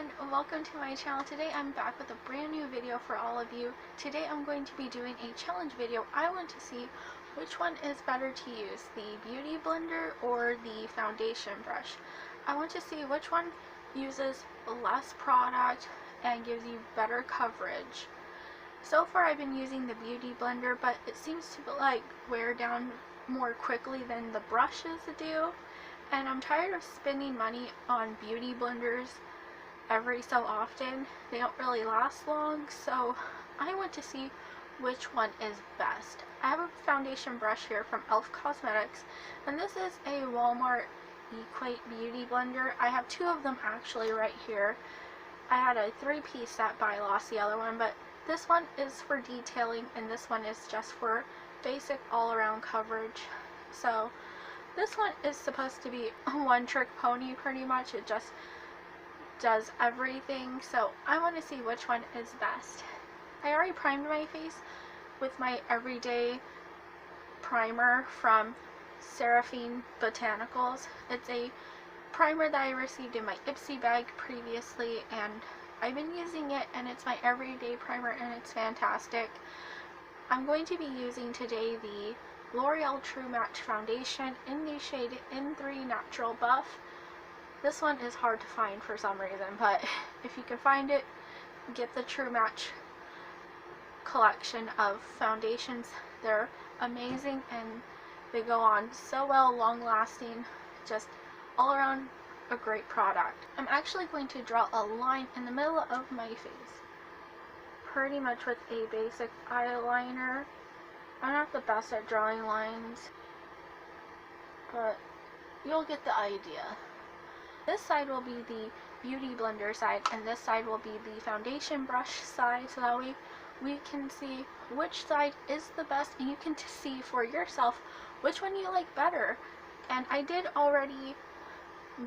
everyone, welcome to my channel. Today I'm back with a brand new video for all of you. Today I'm going to be doing a challenge video. I want to see which one is better to use, the beauty blender or the foundation brush. I want to see which one uses less product and gives you better coverage. So far I've been using the beauty blender, but it seems to like wear down more quickly than the brushes do. And I'm tired of spending money on beauty blenders every so often. They don't really last long, so I want to see which one is best. I have a foundation brush here from E.L.F. Cosmetics, and this is a Walmart Equate Beauty Blender. I have two of them actually right here. I had a 3-piece set, but I lost the other one, but this one is for detailing, and this one is just for basic all-around coverage. So this one is supposed to be a one-trick pony pretty much. It just does everything, so I want to see which one is best. I already primed my face with my everyday primer from Seraphine Botanicals. It's a primer that I received in my Ipsy bag previously, and I've been using it, and it's my everyday primer, and it's fantastic. I'm going to be using today the L'Oreal True Match Foundation in the shade N3 Natural Buff. This one is hard to find for some reason, but if you can find it, get the True Match collection of foundations. They're amazing and they go on so well, long lasting, just all around a great product. I'm actually going to draw a line in the middle of my face, pretty much with a basic eyeliner. I'm not the best at drawing lines, but you'll get the idea. This side will be the beauty blender side, and this side will be the foundation brush side, so that way we can see which side is the best, and you can see for yourself which one you like better. And I did already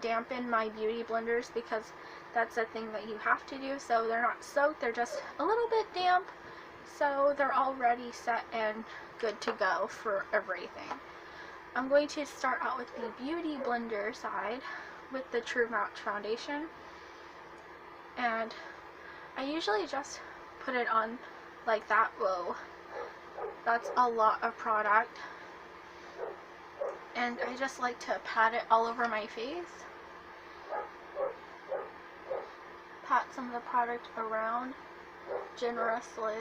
dampen my beauty blenders because that's a thing that you have to do, so they're not soaked, they're just a little bit damp. So they're already set and good to go for everything. I'm going to start out with the beauty blender side with the True Match foundation, and I usually just put it on like that. Whoa, that's a lot of product, and I just like to pat it all over my face, pat some of the product around generously.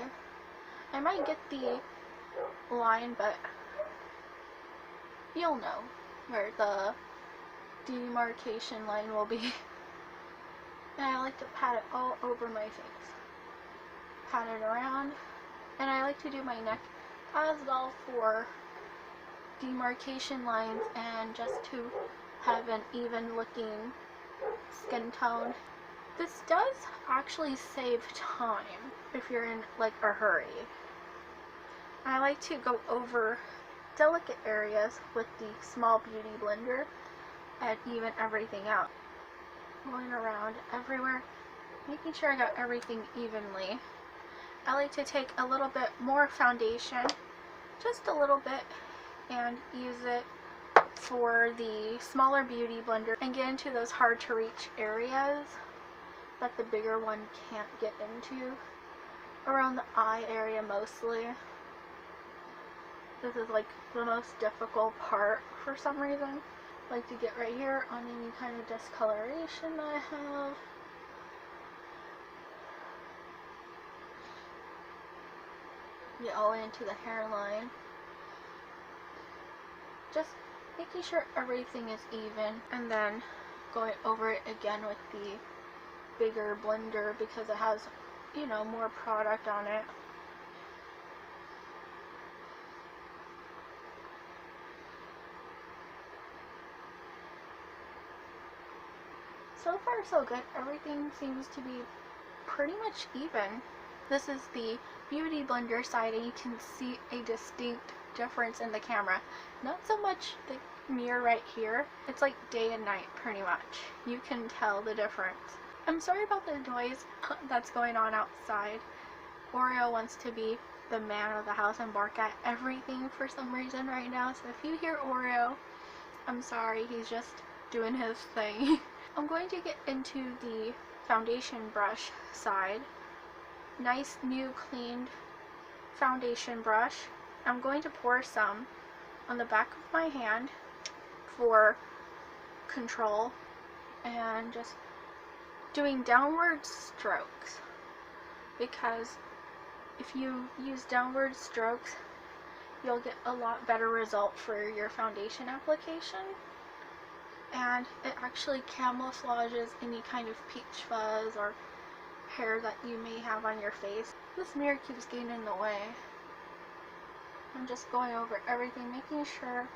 I might get the line, but you'll know where the demarcation line will be. And I like to pat it all over my face. Pat it around. And I like to do my neck as well for demarcation lines and just to have an even looking skin tone. This does actually save time if you're in like a hurry. I like to go over delicate areas with the small beauty blender and even everything out. Going around everywhere, making sure I got everything evenly. I like to take a little bit more foundation, just a little bit, and use it for the smaller beauty blender and get into those hard to reach areas that the bigger one can't get into, around the eye area mostly. This is like the most difficult part for some reason. I like to get right here on any kind of discoloration that I have. Get all the way into the hairline. Just making sure everything is even, and then going over it again with the bigger blender because it has, you know, more product on it. So far so good. Everything seems to be pretty much even. This is the beauty blender side, and you can see a distinct difference in the camera. Not so much the mirror right here. It's like day and night pretty much. You can tell the difference. I'm sorry about the noise that's going on outside. Oreo wants to be the man of the house and bark at everything for some reason right now, so if you hear Oreo, I'm sorry, he's just doing his thing. I'm going to get into the foundation brush side. Nice new cleaned foundation brush. I'm going to pour some on the back of my hand for control and just doing downward strokes, because if you use downward strokes you'll get a lot better result for your foundation application, and it actually camouflages any kind of peach fuzz or hair that you may have on your face. This mirror keeps getting in the way. I'm just going over everything, making sure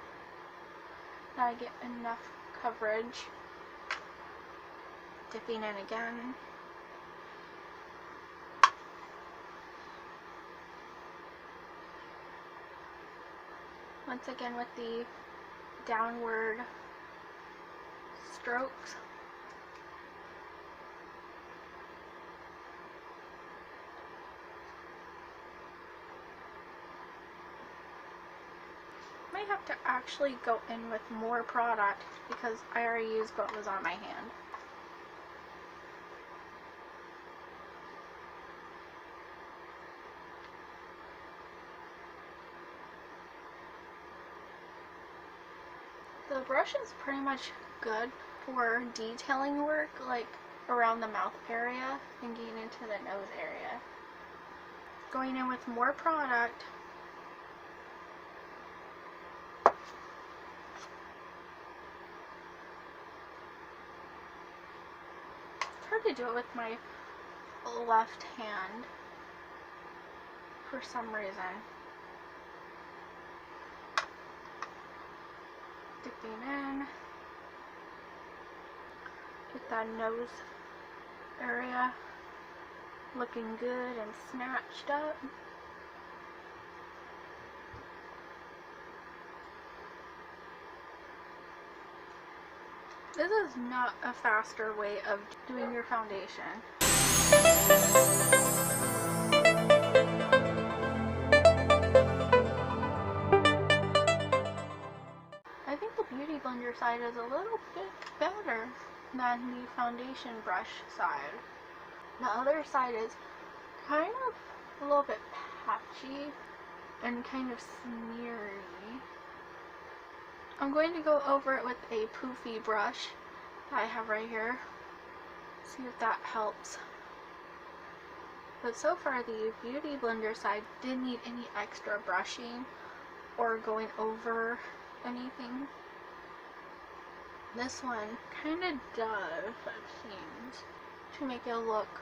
that I get enough coverage. Dipping in again. Once again with the downward strokes. Might have to actually go in with more product because I already used what was on my hand. The brush is pretty much good for detailing work, like around the mouth area and getting into the nose area. Going in with more product. It's hard to do it with my left hand for some reason. Dipping in. Get that nose area looking good and snatched up. This is not a faster way of doing your foundation. I think the Beauty Blender side is a little bit better than the foundation brush side. The other side is kind of a little bit patchy and kind of smeary. I'm going to go over it with a poofy brush that I have right here. See if that helps. But so far the Beauty Blender side didn't need any extra brushing or going over anything. This one kind of does, it seems, to make it look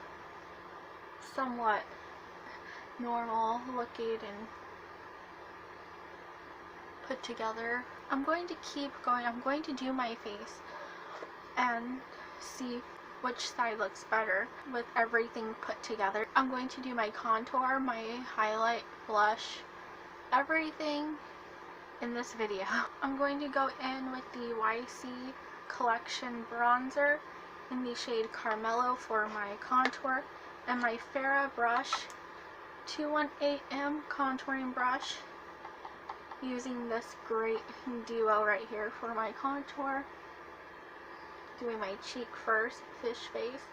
somewhat normal looking and put together. I'm going to keep going. I'm going to do my face and see which side looks better with everything put together. I'm going to do my contour, my highlight, blush, everything in this video. I'm going to go in with the YC Collection bronzer in the shade Carmelo for my contour, and my F.A.R.A.H brush, 218M contouring brush, using this great duo right here for my contour. Doing my cheek first, fish face,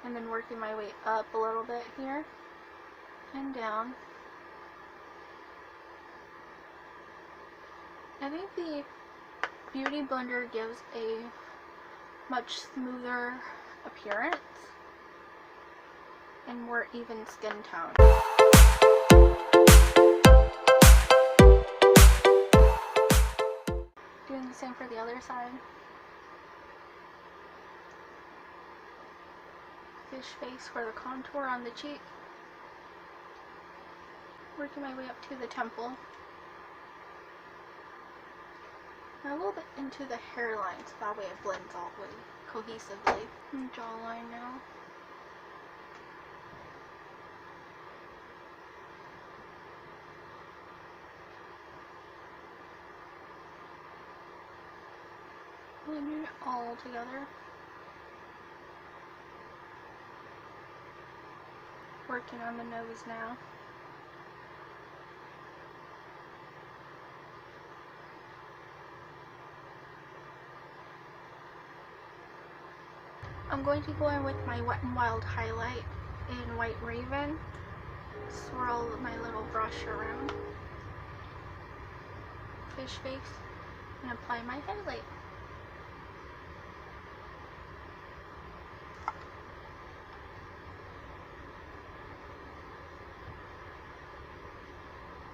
and then working my way up a little bit here and down. I think the Beauty Blender gives a much smoother appearance and more even skin tone. Doing the same for the other side. Fish face for the contour on the cheek. Working my way up to the temple. And a little bit into the hairline, so that way it blends all the way cohesively. And jawline now. Blending it all together. Working on the nose now. I'm going to go in with my Wet n Wild highlight in White Raven. Swirl my little brush around, fish face, and apply my highlight.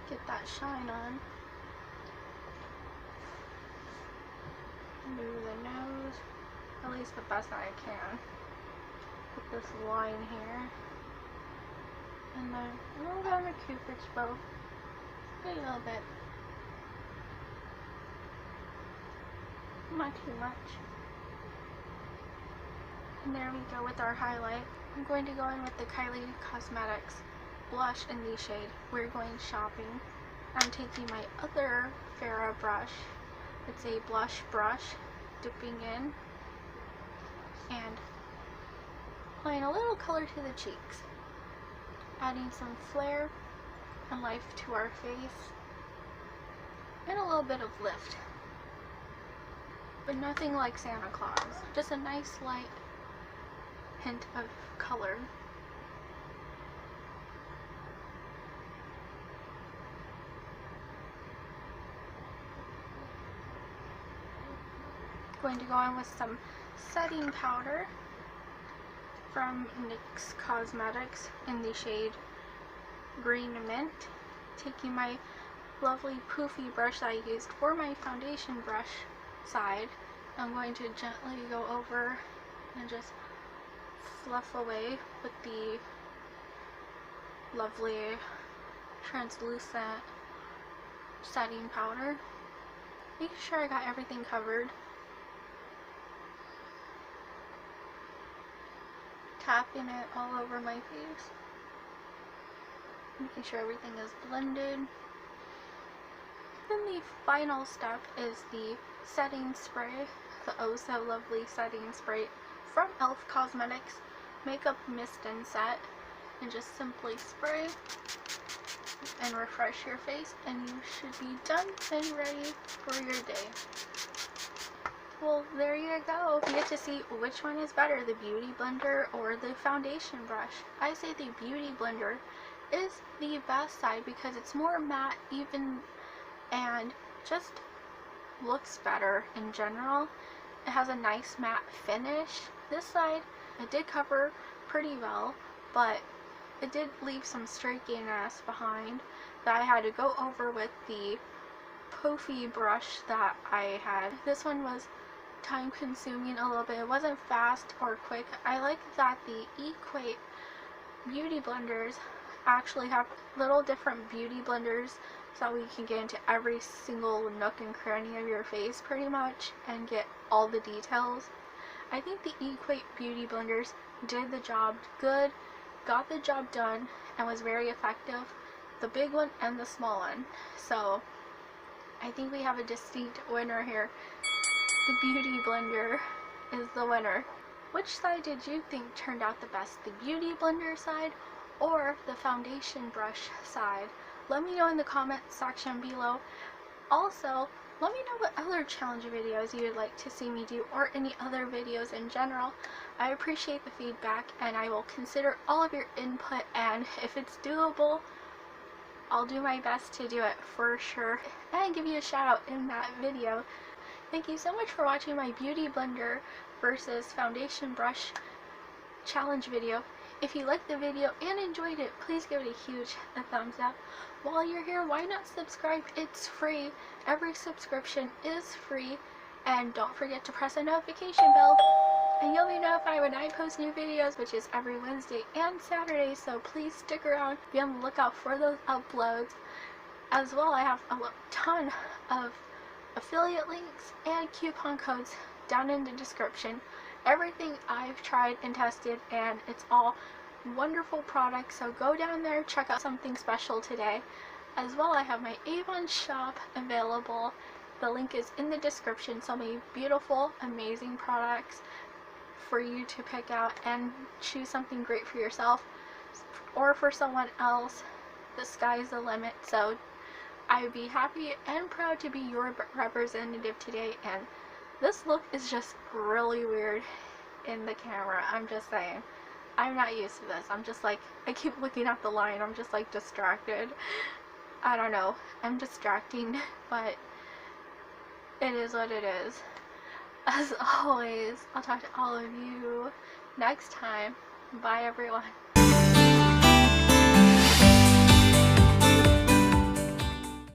Get that shine on. Do the nose, at least the best I can. Put this line here. And then a little bit on the Cupid's bow. A little bit. Not too much. And there we go with our highlight. I'm going to go in with the Kylie Cosmetics blush in the shade We're Going Shopping. I'm taking my other F.A.R.A.H brush. It's a blush brush, dipping in and applying a little color to the cheeks. Adding some flair and life to our face, and a little bit of lift, but nothing like Santa Claus, just a nice light hint of color. Going to go in with some setting powder from NYX Cosmetics in the shade Green Mint. Taking my lovely poofy brush that I used for my foundation brush side, I'm going to gently go over and just fluff away with the lovely translucent setting powder. Making sure I got everything covered. Tapping it all over my face. Making sure everything is blended. Then the final step is the setting spray, the oh so lovely setting spray from E.L.F. Cosmetics Makeup Mist and Set. And just simply spray and refresh your face, and you should be done and ready for your day. Well, there you go. You get to see which one is better, the Beauty Blender or the foundation brush. I say the Beauty Blender is the best side because it's more matte, even, and just looks better in general. It has a nice matte finish. This side, it did cover pretty well, but it did leave some streakiness behind that I had to go over with the poofy brush that I had. This one was time consuming a little bit. It wasn't fast or quick. I like that the Equate beauty blenders actually have little different beauty blenders so we can get into every single nook and cranny of your face pretty much and get all the details. I think the Equate beauty blenders did the job good, got the job done, and was very effective. The big one and the small one. So I think we have a distinct winner here. The Beauty Blender is the winner. Which side did you think turned out the best? The Beauty Blender side or the foundation brush side? Let me know in the comment section below. Also, let me know what other challenge videos you would like to see me do, or any other videos in general. I appreciate the feedback and I will consider all of your input, and if it's doable, I'll do my best to do it for sure and give you a shout out in that video. Thank you so much for watching my Beauty Blender versus foundation brush challenge video. If you liked the video and enjoyed it, please give it a huge thumbs up. While you're here, why not subscribe? It's free. Every subscription is free. And don't forget to press the notification bell, and you'll be notified when I post new videos, which is every Wednesday and Saturday. So please stick around, be on the lookout for those uploads. As well, I have a ton of affiliate links and coupon codes down in the description. Everything I've tried and tested, and it's all wonderful products, so go down there, check out something special today. As well, I have my Avon shop available. The link is in the description. So many beautiful, amazing products for you to pick out and choose something great for yourself or for someone else. The sky's the limit, so I'd be happy and proud to be your representative today. And this look is just really weird. in the camera. I'm just saying. I'm not used to this. I'm just like, I keep looking at the line. I'm just like distracted. I don't know. I'm distracting, but it is what it is. As always, I'll talk to all of you next time. Bye, everyone.